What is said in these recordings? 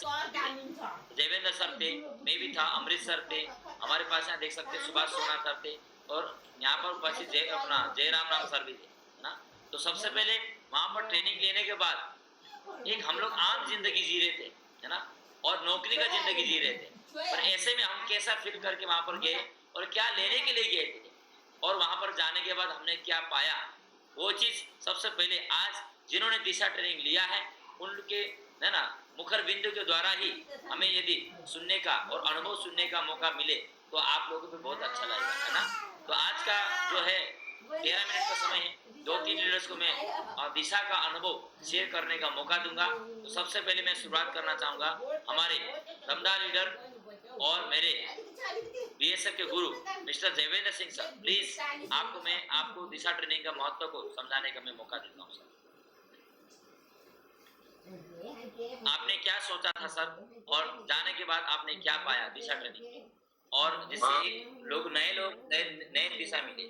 Devendra sir थे, मैं भी था, अमृत सर थे, हमारे पास यहाँ देख सकते सुभाष सोना सर थे, और यहाँ पर उपस्थित जयराम राम सर भी थे ना। तो सबसे पहले वहां पर ट्रेनिंग लेने के बाद एक हम लोग आम जिंदगी जी रहे थे, है ना, और नौकरी का जिंदगी जी रहे थे। पर ऐसे में हम कैसा फील करके वहां पर गए और क्या लेने के लिए गए थे, और वहां पर जाने के बाद हमने क्या पाया, वो चीज सबसे पहले आज जिन्होंने दिशा ट्रेनिंग लिया है उनके, है ना, मुखर बिंदु के द्वारा ही हमें यदि सुनने का और अनुभव सुनने का मौका मिले तो आप लोगों को बहुत अच्छा लगेगा, है ना। तो आज का जो है 13 मिनट का समय है, 2-3 लीडर्स को मैं दिशा का अनुभव शेयर करने का मौका दूंगा। तो सबसे पहले मैं शुरुआत करना चाहूंगा हमारे दमदार लीडर और मेरे बीएसएफ के गुरु mister Devendra Singh sir, please आपको दिशा ट्रेनिंग का महत्व को समझाने का मैं मौका देता हूँ सर। आपने क्या सोचा था सर, और जाने के बाद आपने क्या पाया दिशा ट्रेनिंग, और जिससे लोग नए दिशा मिले।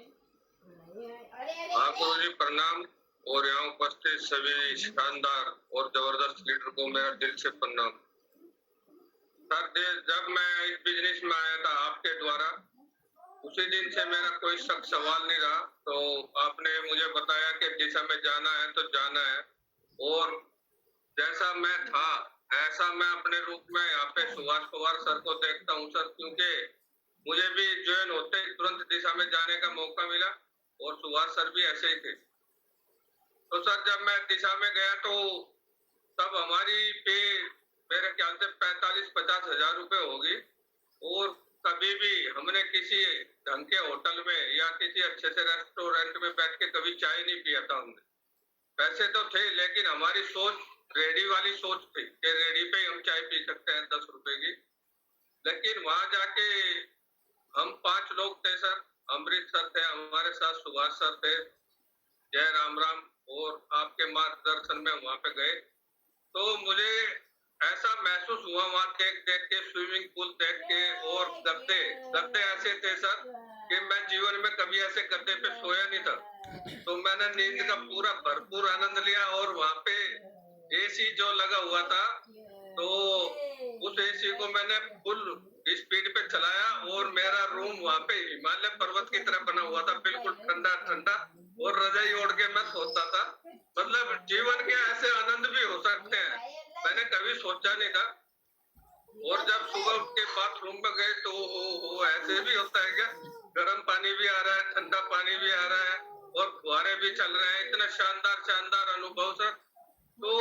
आपको जी प्रणाम, और यहाँ उपस्थित सभी शानदार और जबरदस्त लीडर को मेरा दिल से प्रणाम। सर, जब मैं इस बिजनेस में आया था आपके द्वारा, उसी दिन से मेरा कोई शक सवाल नहीं रहा। तो आपने मुझे बताया कि दिशा में जाना है तो जाना है, और जैसा मैं था ऐसा मैं अपने रूप में यहाँ पे सुभाष पवार सर को देखता हूँ सर, क्योंकि मुझे भी ज्वाइन होते ही तुरंत दिशा में जाने का मौका मिला, और सुभाष सर भी ऐसे ही थे। तो सर जब मैं दिशा में गया तो तब हमारी पे मेरे ख्याल से 45-50 हजार रुपए होगी, और कभी भी हमने किसी ढंग के होटल में या किसी अच्छे से रेस्टोरेंट में बैठ के कभी चाय नहीं पिया था हमने। पैसे तो थे लेकिन हमारी सोच रेडी वाली सोच थी कि रेडी पे हम चाय पी सकते हैं 10 रुपए की। लेकिन वहां जाके हम 5 लोग थे सर, अमृत सर थे हमारे साथ, सुभाष सर थे, जय राम राम, और आपके मार्गदर्शन में वहां पे गए। तो मुझे ऐसा महसूस हुआ वहां देख के, स्विमिंग पूल देख के, और गद्दे ऐसे थे सर कि मैं जीवन में कभी ऐसे गद्दे पे सोया नहीं था। तो मैंने नींद का पूरा भरपूर आनंद लिया, और वहां पे एसी जो लगा हुआ था तो उस एसी को मैंने फुल स्पीड पे चलाया, और मेरा रूम वहां पे हिमालय पर्वत की तरह बना हुआ था, बिल्कुल ठंडा ठंडा, और रजाई ओढ़ के मैं सोता था। मतलब जीवन के ऐसे आनंद भी हो सकते हैं, मैंने कभी सोचा नहीं था। और जब सुबह उठ के बाथरूम में गए तो ऐसे भी होता है क्या, गर्म पानी भी आ रहा है, ठंडा पानी भी आ रहा है, और फुहारे भी चल रहे हैं, इतना शानदार शानदार अनुभव सर। तो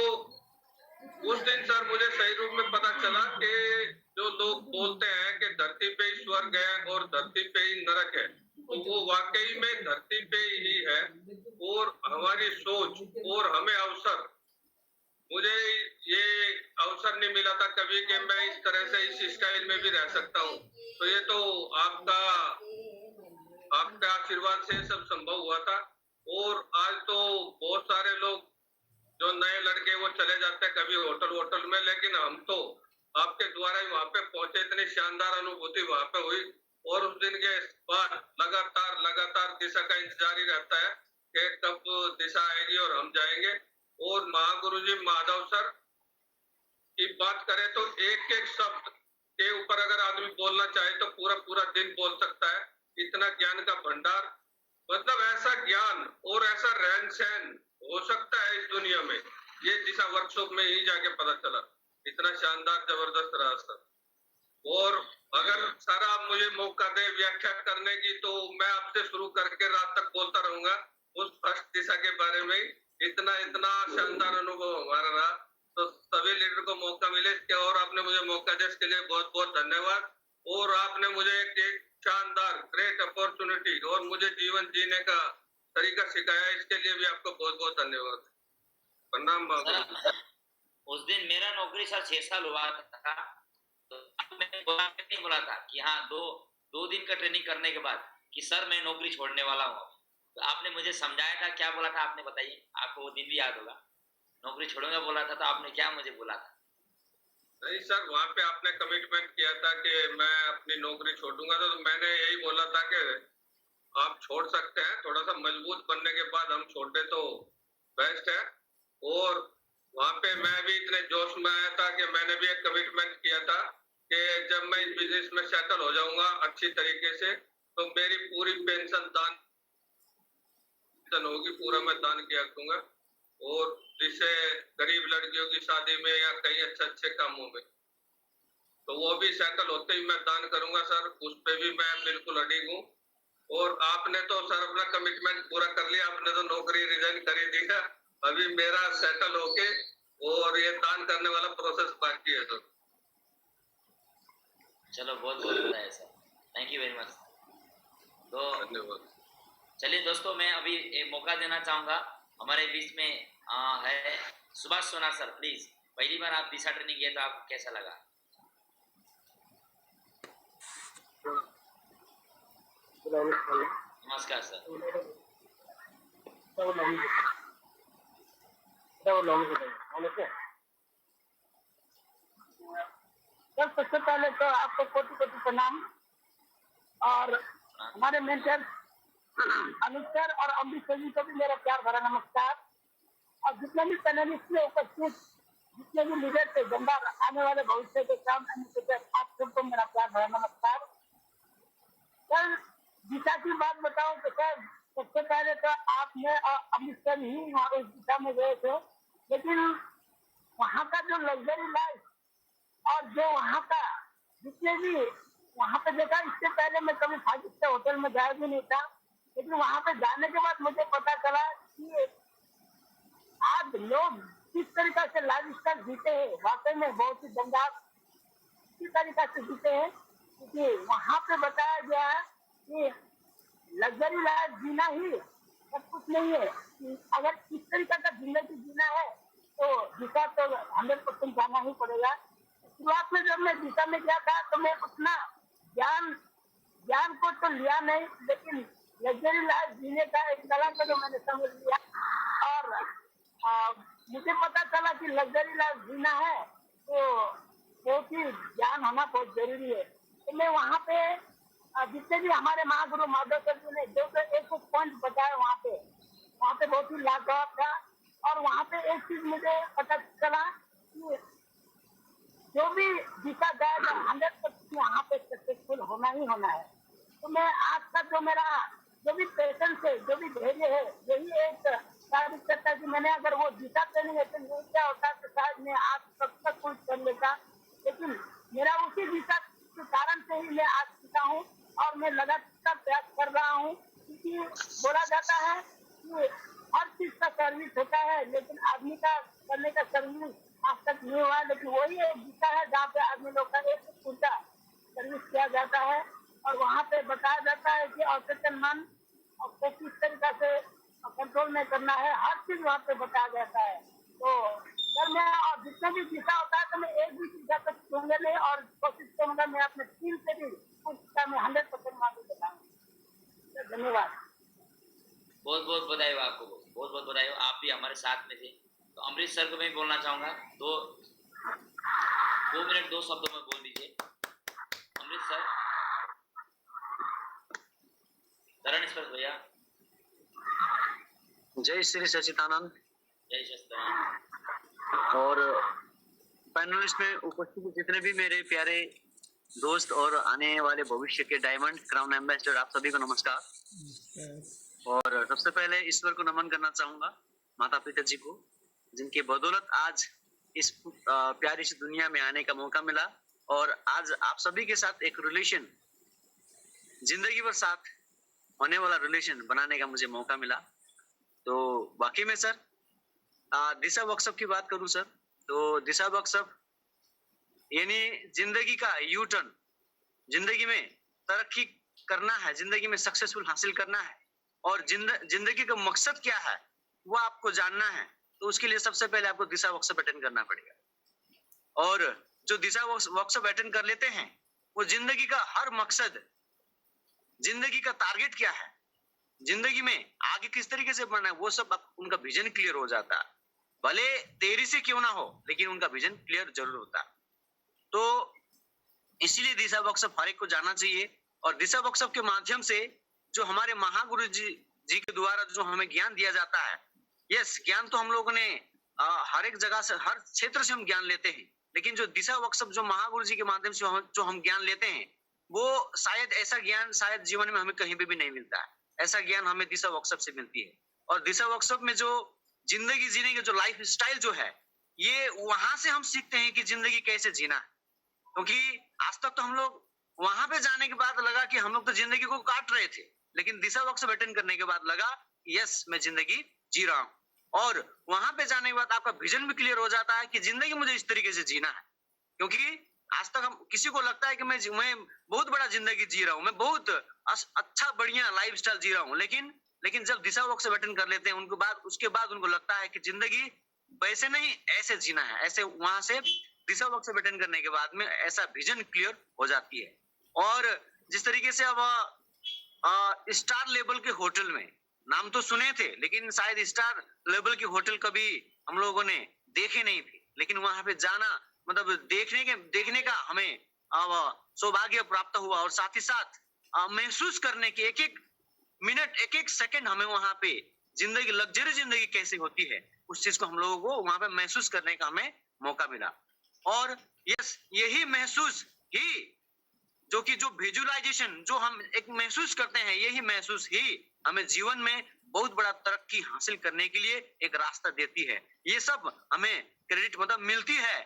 उस दिन सर मुझे सही रूप में पता चला कि जो लोग बोलते हैं कि धरती पे ही स्वर्ग है और धरती पे ही नरक है, तो वो वाकई में धरती पे ही है। और हमारी सोच और हमें अवसर, मुझे ये अवसर नहीं मिला था कभी कि मैं इस तरह से इस स्टाइल में भी रह सकता हूँ। तो ये तो आपका आशीर्वाद से सब संभव हुआ था। और आज तो बहुत सारे लोग जो नए लड़के वो चले जाते हैं कभी होटल में, लेकिन हम तो आपके द्वारा ही वहां पे पहुंचे, इतनी शानदार अनुभूति वहां पे हुई। और उस दिन के बाद लगातार दिशा का इंतजार ही रहता है कि कब दिशा आएगी और हम जाएंगे। और महागुरु जी माधव सर की बात करें तो एक एक शब्द के ऊपर अगर आदमी बोलना चाहे तो पूरा दिन बोल सकता है, इतना ज्ञान का भंडार। मतलब ऐसा ज्ञान और ऐसा रहन सहन हो सकता है इस दुनिया में, ये दिशा वर्कशॉप में ही जाके पता चला। इतना शानदार जबरदस्त रहा सर। और अगर सर आप मुझे मौका दे व्याख्या करने की तो मैं आपसे शुरू करके रात तक बोलता रहूंगा उस फर्स्ट दिशा के बारे में। इतना शानदार अनुभव हमारा रहा। तो सभी लीडर को मौका मिले इसके, और आपने मुझे मौका दिया इसके लिए बहुत बहुत धन्यवाद। और आपने मुझे एक शानदार ग्रेट अपॉर्चुनिटी और मुझे जीवन जीने का तरीका सिखाया, इसके लिए भी आपको बहुत बहुत धन्यवाद। प्रणाम बाबू। उस दिन मेरा नौकरी सर 6 साल हुआ था, तो मैंने नहीं बोला था कि हाँ दो दिन का ट्रेनिंग करने के बाद कि सर मैं नौकरी छोड़ने वाला हूँ। तो आपने मुझे समझाया था, क्या बोला था आपने, बताइए, आपको वो दिन भी याद होगा। नौकरी छोड़ूंगा बोला था, तो आपने क्या मुझे बोला था? नहीं सर, वहाँ पे आपने कमिटमेंट किया था कि मैं अपनी नौकरी छोड़ूंगा, तो मैंने यही बोला था कि आप छोड़ सकते हैं, थोड़ा सा मजबूत बनने के बाद हम छोड़ दे तो बेस्ट है। और वहां पे मैं भी इतने जोश में आया था कि मैंने भी एक कमिटमेंट किया था कि जब मैं इस बिजनेस में सेटल हो जाऊंगा अच्छी तरीके से तो मेरी पूरी पेंशन दान होगी, पूरा मैं दान किया करूंगा, और जिससे गरीब लड़कियों की शादी में या कहीं अच्छे अच्छे कामों में, तो वो भी सेटल होते ही मैं दान करूंगा सर। उस पे भी मैं बिल्कुल अडिग हूँ। और आपने तो सर अपना कमिटमेंट पूरा कर लिया, आपने तो नौकरी रिजाइन कर ही दी है। अभी मेरा सेटल होके और ये दान करने वाला प्रोसेस बाकी है सर। चलो बहुत बहुत बधाई sir, thank you very much. तो धन्यवाद। चलिए दोस्तों, मैं अभी एक मौका देना चाहूँगा, हमारे बीच में है सुभाष सोनार सर, प्लीज। पहली बार आप दिशा ट्रेनिंग किए तो आपको कैसा लगा? नमस्कार सर। सर सबसे पहले तो आपको कोटि कोटि प्रणाम, और हमारे मेंटर अनुज सर और अमृत सर जी को भी मेरा प्यार भरा नमस्कार, और जितने भी पैनलिस्ट में उपस्थित जितने भी लीडर थे गंगा आने वाले भविष्य के काम, आप सबको मेरा प्यार भरा नमस्कार। सर दिशा की बात बताओ तो सर सबसे पहले तो आपने और अमृत सर ही वहाँ उस दिशा में गए थे, लेकिन वहाँ का जो लग्जरी लाइफ और जो वहाँ का जितने भी वहाँ पे देखा, इससे पहले मैं कभी 5 स्टार होटल में गया भी नहीं था, लेकिन वहाँ पे जाने के बाद मुझे पता चला कि आज लोग किस तरीका से लाइफ स्टाइल जीते हैं, वाकई में बहुत ही दमदार इसी तरीका से जीते हैं। क्योंकि वहाँ पे बताया गया है कि लग्जरी लाइफ जीना ही सब कुछ नहीं है, अगर इस तरीका का जिंदगी जीना है तो दिशा तो 100% जाना ही पड़ेगा। शुरुआत में जब मैं दिशा में गया था तो मैं उतना ज्ञान को तो लिया नहीं, लेकिन लग्जरी लाइफ जीने का एक कला को जो मैंने समझ लिया, और मुझे पता चला कि लग्जरी लाइफ जीना है तो बहुत ही ज्ञान होना बहुत जरूरी है। तो मैं वहाँ पे जितने भी हमारे महागुरु माधव सर जी ने जो एक पॉइंट बताया वहाँ पे बहुत ही लाजवाब था। और वहाँ पे एक चीज मुझे पता चला कि जो भी दिशा जाएगा 100% यहाँ पे सक्सेसफुल होना ही होना है। तो मैं आज तक जो भी पेशेंस है, जो भी धैर्य है, यही एक साबित करता है कि मैंने अगर वो दिशा ट्रेनिंग अटेंड नहीं किया होता तो शायद मैं आज तब तक कुछ कर लेता, लेकिन मेरा उसी दिशा के कारण से ही मैं आज सीखा हूँ और मैं लगातार प्रयास कर रहा हूँ। क्योंकि बोला जाता है कि हर चीज का सर्विस होता है, लेकिन आदमी का करने का सर्विस आज तक नहीं हुआ, लेकिन वही एक दिशा है जहाँ पे आदमी लोग का एक पूरा सर्विस किया जाता है। और वहाँ पे बताया जाता है कि औसतन मन को किस तरीका से कंट्रोल में करना है, हर चीज वहाँ पे बताया जाता है। तो सर मैं और जितना भी दिशा होता है तो मैं एक भी दिशा तक चूंगा नहीं, और कोशिश करूंगा मैं अपने टीम से भी उस दिशा में 100% मालूम बताऊँ। धन्यवाद। बहुत बहुत बधाई हो आपको, बहुत बहुत बधाई हो, आप भी हमारे साथ में थे। तो अमृत सर को मैं बोलना चाहूँगा, 2 मिनट 2 शब्दों में बोल दीजिए अमृत सर। धरण स्पर्श भैया। जय श्री सचिदानंद। जय श्री सचिदानंद। और पैनलिस्ट में उपस्थित जितने भी मेरे प्यारे दोस्त और आने वाले भविष्य के डायमंड क्राउन एम्बेसडर, आप सभी को नमस्कार। और सबसे पहले ईश्वर को नमन करना चाहूंगा, माता पिता जी को, जिनके बदौलत आज इस प्यारी सी दुनिया में आने का मौका मिला, और आज आप सभी के साथ एक रिलेशन, जिंदगी भर साथ होने वाला रिलेशन बनाने का मुझे मौका मिला। तो बाकी में सर दिशा वर्कशॉप की बात करूं सर, तो दिशा वर्कशॉप यानी जिंदगी का यू टर्न, जिंदगी में तरक्की करना है, जिंदगी में सक्सेसफुल हासिल करना है, और जिंदगी का मकसद क्या है वो आपको जानना है, तो उसके लिए सबसे पहले आपको दिशा वर्कशॉप अटेंड करना पड़ेगा। और जो दिशा वर्कशॉप अटेंड कर लेते हैं वो जिंदगी का हर मकसद, जिंदगी का टारगेट क्या है, जिंदगी में आगे किस तरीके से बढ़ना है, वो सब उनका विजन क्लियर हो जाता है। भले देरी से क्यों ना हो, लेकिन उनका विजन क्लियर जरूर होता है। तो इसीलिए दिशा वर्कशॉप हर एक को जाना चाहिए। और दिशा वर्कशॉप के माध्यम से जो हमारे महागुरु जी के द्वारा जो हमें ज्ञान दिया जाता है, यस ज्ञान तो हम लोगों ने हर एक जगह से, हर क्षेत्र से हम ज्ञान लेते हैं, लेकिन जो दिशा वर्कशॉप जो महागुरु जी के माध्यम से जो हम ज्ञान लेते हैं, वो शायद ऐसा ज्ञान शायद जीवन में हमें कहीं भी नहीं मिलता है। ऐसा ज्ञान हमें दिशा वर्कशॉप से मिलती है। और दिशा वर्कशॉप में जो जिंदगी जीने का जो लाइफ स्टाइल जो है, ये वहां से हम सीखते हैं कि जिंदगी कैसे जीना है। क्योंकि आज तक तो हम लोग वहां पे जाने के बाद लगा कि हम लोग तो जिंदगी को काट रहे थे, लेकिन दिशा वर्कशॉप अटेंड करने के बाद लगा यस, मैं जिंदगी जी रहा हूँ। और वहां पे जाने के बाद आपका विजन भी क्लियर हो जाता है कि जिंदगी मुझे इस तरीके से जीना है। क्योंकि आज तक हम किसी को लगता है कि मैं बहुत बड़ा जिंदगी जी रहा हूँ, मैं बहुत अच्छा बढ़िया लाइफस्टाइल जी रहा हूँ, लेकिन जब दिशा वर्कशॉप अटेंड कर लेते हैं उसके बाद उनको लगता है कि जिंदगी वैसे नहीं ऐसे जीना है। ऐसे वहां से दिशा वर्कशॉप अटेंड करने के बाद में ऐसा विजन क्लियर हो जाती है। और जिस तरीके से अब स्टार लेवल के होटल में, नाम तो सुने थे लेकिन शायद स्टार लेवल के होटल कभी हम लोगों ने देखे नहीं थे, लेकिन वहां पे जाना मतलब देखने का हमें सौभाग्य प्राप्त हुआ। और साथ ही साथ महसूस करने के एक एक मिनट, एक एक सेकंड हमें वहां पे जिंदगी, लग्जरी जिंदगी कैसी होती है, उस चीज को हम लोगों को वहां पे महसूस करने का हमें मौका मिला। और यस, यही महसूस ही जो विजुअलाइजेशन जो हम एक महसूस करते हैं, यही महसूस ही हमें जीवन में बहुत बड़ा तरक्की हासिल करने के लिए एक रास्ता देती है। ये सब हमें क्रेडिट मतलब मिलती है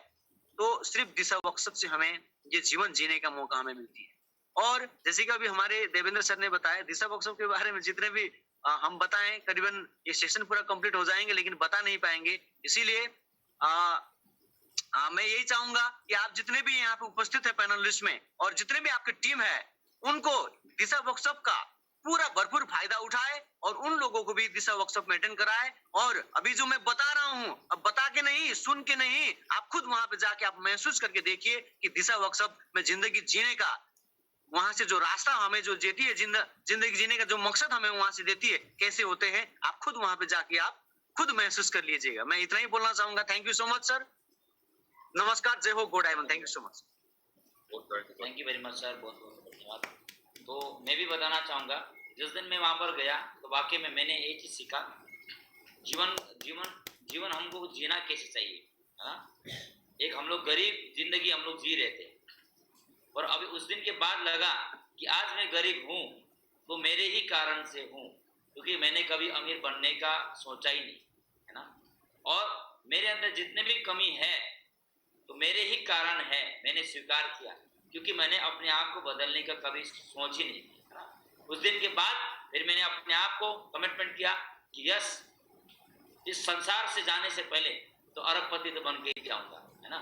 तो सिर्फ दिशा वर्कशॉप से हमें ये जीवन जीने का मौका हमें मिलती है। और जैसे कि अभी हमारे देवेंद्र सर ने बताया, दिशा वर्कशॉप के बारे में जितने भी हम बताएं, करीबन ये सेशन पूरा कंप्लीट हो जाएंगे लेकिन बता नहीं पाएंगे। इसीलिए मैं यही चाहूंगा कि आप जितने भी यहाँ पे उपस्थित है पैनलिस्ट में, और जितने भी आपकी टीम है, उनको दिशा वर्कशॉप का पूरा भरपूर फायदा उठाए और उन लोगों को भी दिशा वर्कशॉप में अटेंड कराए। और अभी जो मैं बता रहा हूँ, अब बता के नहीं, सुन के नहीं, आप खुद वहां पे जाके आप महसूस करके देखिए कि दिशा वर्कशॉप में जिंदगी जीने का, वहां से जो रास्ता हमें जो देती है, जिंदगी जीने का जो मकसद हमें वहां से देती है, कैसे होते हैं, आप खुद वहां पे जाके आप खुद महसूस कर लीजिएगा। मैं इतना ही बोलना चाहूंगा। Thank you so much sir. नमस्कार, जय हो, गो diamond. Thank you so much. Thank you very much sir, बहुत बहुत धन्यवाद। तो मैं भी बताना चाहूँगा, जिस दिन मैं वहाँ पर गया तो वाकई में मैंने एक चीज़ सीखा, जीवन हमको जीना कैसे चाहिए। हाँ, एक हम लोग गरीब जिंदगी हम लोग जी रहे थे, और अभी उस दिन के बाद लगा कि आज मैं गरीब हूँ तो मेरे ही कारण से हूँ, क्योंकि मैंने कभी अमीर बनने का सोचा ही नहीं, है ना। और मेरे अंदर जितने भी कमी है तो मेरे ही कारण है, मैंने स्वीकार किया, क्योंकि मैंने अपने आप को बदलने का कभी सोच ही नहीं किया। उस दिन के बाद फिर मैंने अपने आप को कमिटमेंट किया कि यस, इस संसार से जाने से पहले तो अरबपति तो बन के ही जाऊंगा, है ना।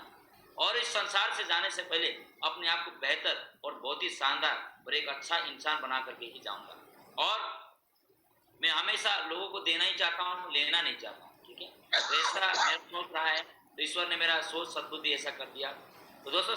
और इस संसार से जाने से पहले अपने आप को बेहतर और बहुत ही शानदार और एक अच्छा इंसान बना करके ही जाऊंगा। और मैं हमेशा लोगों को देना ही चाहता हूँ, लेना नहीं चाहता हूँ, ठीक है। तो ऐसा मेरा सोच रहा है, तो ईश्वर ने मेरा सोच सद्बुद्धि ऐसा कर दिया। तो दोस्तों,